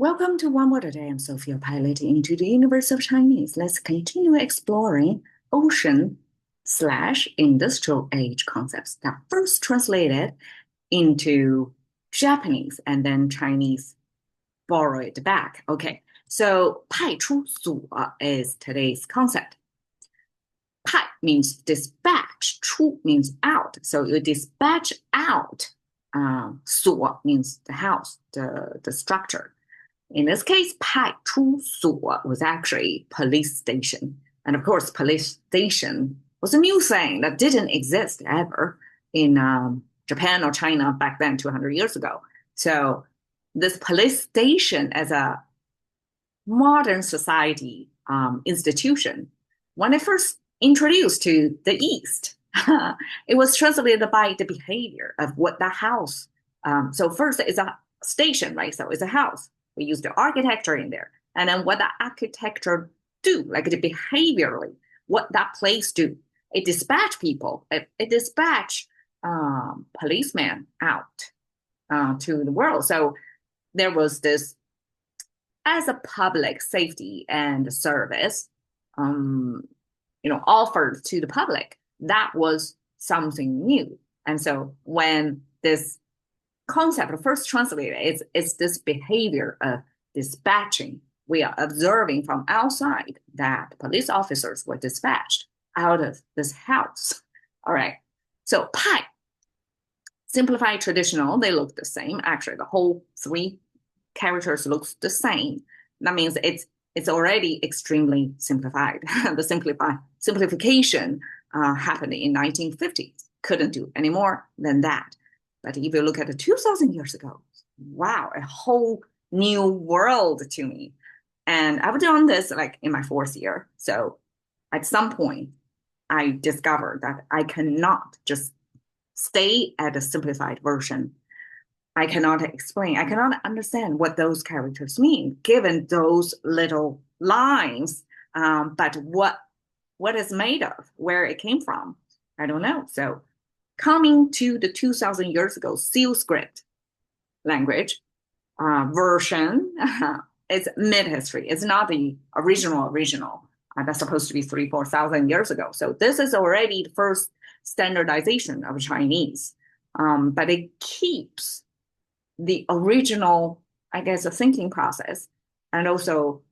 Welcome to One Word a Day. I'm Sophia, piloting into the universe of Chinese. Let's continue exploring ocean/industrial age concepts that first translated into Japanese and then Chinese borrow it back. Okay, so 派出所 is today's concept. 派 means dispatch, 出 means out. So you dispatch out. 所 means the house, the structure. In this case, 派出所 was actually police station. And of course, police station was a new thing that didn't exist ever in Japan or China back then 200 years ago. So this police station as a modern society institution, when it first introduced to the East, it was translated by the behavior of what the house. So first it's a station, right? So it's a house. We use the architecture in there. And then what the architecture do, like the behaviorally, what that place do. It dispatch people, it dispatch policemen out to the world. So there was this, as a public safety and service, offered to the public. That was something new. And so when this concept first translated, it's this behavior of dispatching. We are observing from outside that police officers were dispatched out of this house. All right. So pai, simplified traditional, they look the same. Actually, the whole three characters looks the same. That means it's already extremely simplified. The simplification happened in 1950s. Couldn't do any more than that. But if you look at 2,000 years ago, wow, a whole new world to me. And I've done this like in my fourth year. So at some point, I discovered that I cannot just stay at a simplified version. I cannot explain, I cannot understand what those characters mean, given those little lines. But what it's made of, where it came from, I don't know. So coming to the 2,000 years ago seal script language version, it's mid-history. It's not the original. That's supposed to be 4,000 years ago. So this is already the first standardization of Chinese, but it keeps the original, I guess, a thinking process, and also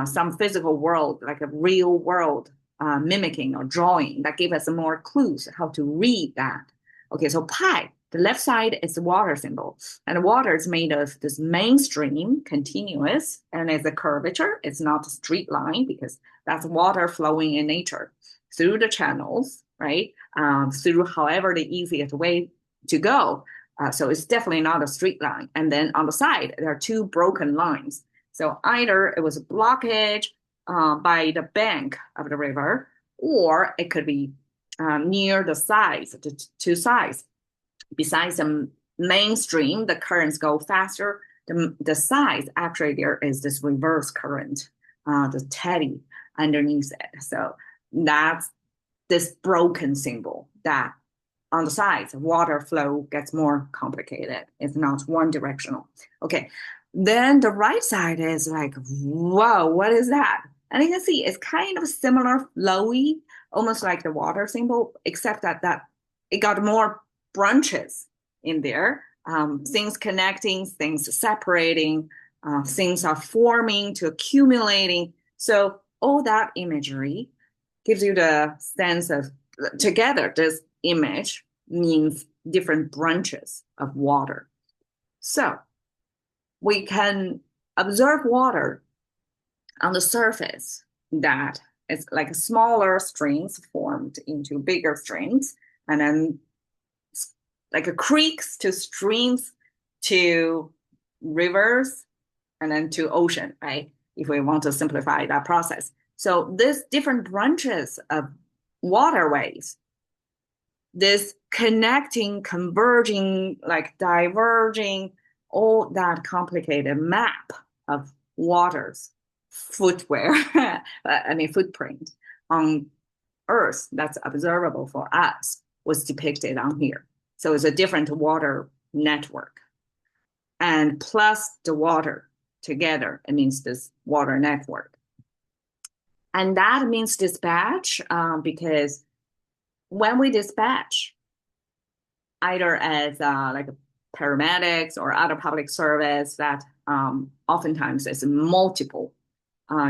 some physical world, like a real world mimicking or drawing that give us more clues how to read that. Okay, so pi, the left side is the water symbol, and the water is made of this mainstream, continuous, and it's a curvature. It's not a straight line because that's water flowing in nature through the channels, right? Through however the easiest way to go. So it's definitely not a straight line. And then on the side, there are two broken lines. So either it was a blockage by the bank of the river, or it could be near the sides, the two sides. Besides the mainstream, the currents go faster. The sides, actually, there is this reverse current, the teddy underneath it. So that's this broken symbol that on the sides, water flow gets more complicated. It's not one directional. Okay, then the right side is like, whoa, what is that? And you can see it's kind of similar, flowy, almost like the water symbol, except that it got more branches in there. Things connecting, things separating, things are forming to accumulating. So all that imagery gives you the sense of together, this image means different branches of water. So we can observe water on the surface that it's like smaller streams formed into bigger streams, and then like a creeks to streams to rivers and then to ocean, right? If we want to simplify that process. So these different branches of waterways, this connecting, converging, like diverging, all that complicated map of waters, footprint on Earth that's observable for us was depicted on here. So it's a different water network. And plus the water together, it means this water network. And that means dispatch because when we dispatch, either as like paramedics or other public service, that oftentimes is multiple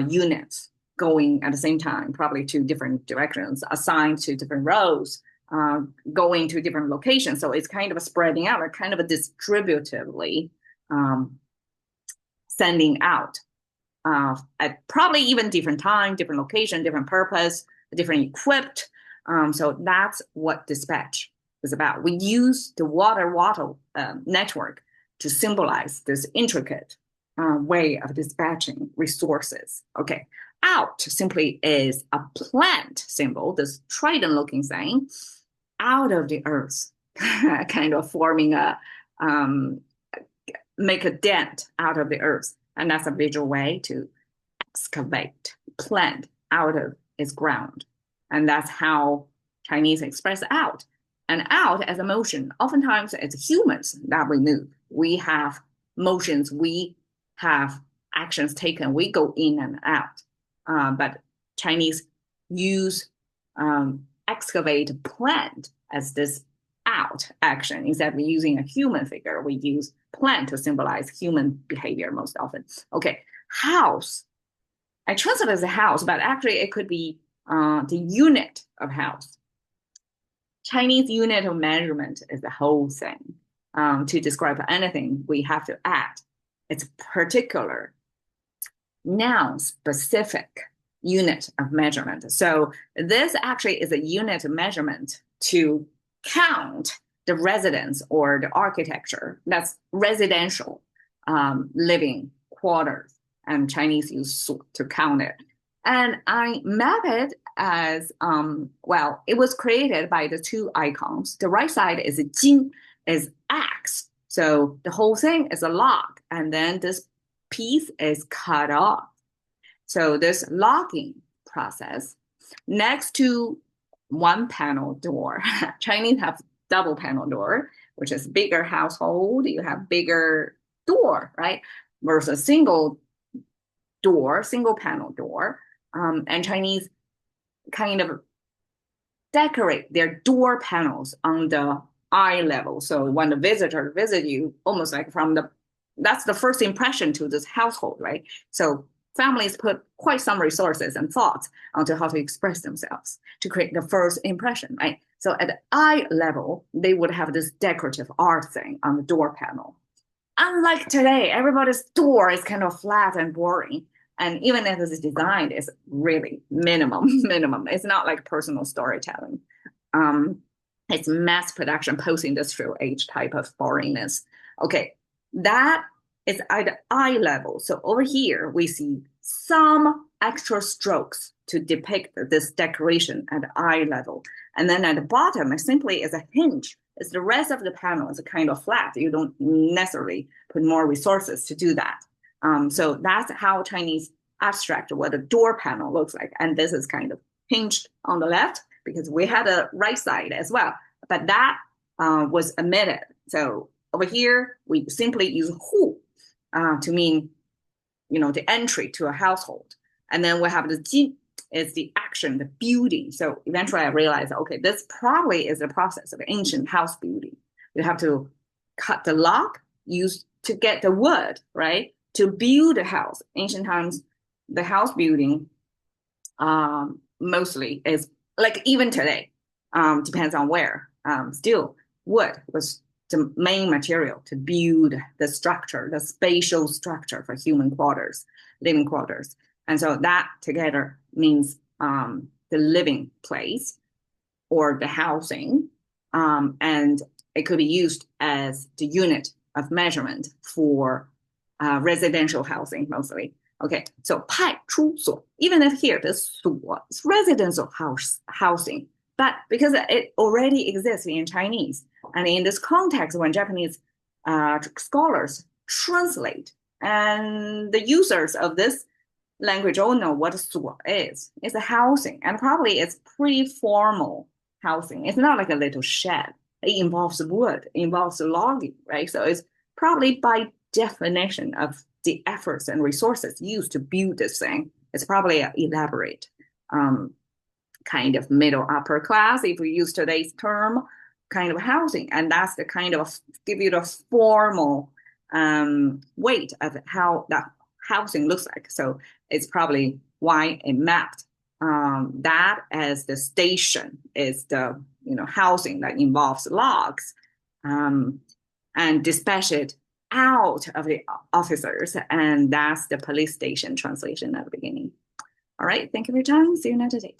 units going at the same time, probably to different directions, assigned to different roles, going to different locations. So it's kind of a spreading out, or kind of a distributively sending out at probably even different time, different location, different purpose, different equipped. So that's what dispatch is about. We use the water network to symbolize this intricate way of dispatching resources. Okay, out simply is a plant symbol, this trident looking thing, out of the earth, kind of forming make a dent out of the earth. And that's a visual way to excavate, plant out of its ground. And that's how Chinese express out. And out as a motion, oftentimes it's humans that we move. We have motions, we have actions taken, we go in and out. But Chinese use excavate, plant as this out action. Instead of using a human figure, we use plant to symbolize human behavior most often. Okay, house. I translate it as a house, but actually it could be the unit of house. Chinese unit of measurement is the whole thing. To describe anything, we have to add its particular noun specific unit of measurement. So this actually is a unit of measurement to count the residence or the architecture. That's residential living quarters, and Chinese use su to count it. And I map it as, well, it was created by the two icons. The right side is a jin, is axe. So the whole thing is a log, and then this piece is cut off. So this logging process next to one panel door. Chinese have double panel door, which is bigger household. You have bigger door, right? Versus single door, single panel door. And Chinese kind of decorate their door panels on the eye level. So when the visitor visit you, almost like that's the first impression to this household, right? So families put quite some resources and thoughts onto how to express themselves to create the first impression, right? So at the eye level, they would have this decorative art thing on the door panel. Unlike today, everybody's door is kind of flat and boring. And even if it's designed, it's really minimum. It's not like personal storytelling. It's mass production, post-industrial age type of boringness. Okay, that is at the eye level. So over here, we see some extra strokes to depict this decoration at the eye level. And then at the bottom, it simply is a hinge. It's the rest of the panel is kind of flat. You don't necessarily put more resources to do that. So that's how Chinese abstract what a door panel looks like. And this is kind of hinged on the left because we had a right side as well. But that was omitted. So over here, we simply use hu to mean, the entry to a household. And then we have the jin is the action, the building. So eventually I realized, okay, this probably is a process of ancient house building. You have to cut the log, use to get the wood, right? To build a house. Ancient times, the house building mostly is like even today, depends on where. Still, wood was the main material to build the structure, the spatial structure for human quarters, living quarters. And so that together means the living place or the housing. And it could be used as the unit of measurement for residential housing mostly. Okay, so 派出所, even if here the 所 is residential housing, but because it already exists in Chinese, and in this context, when Japanese scholars translate, and the users of this language all know what 所 is. It's a housing, and probably it's pretty formal housing. It's not like a little shed. It involves wood, it involves logging, right? So it's probably by definition of the efforts and resources used to build this thing. It's probably elaborate, kind of middle upper class, if we use today's term, kind of housing. And that's the kind of give you the formal weight of how that housing looks like. So it's probably why it mapped that as the station is the housing that involves logs, and dispatch it out of the officers, and that's the police station translation at the beginning. All right, thank you for your time. See you next day.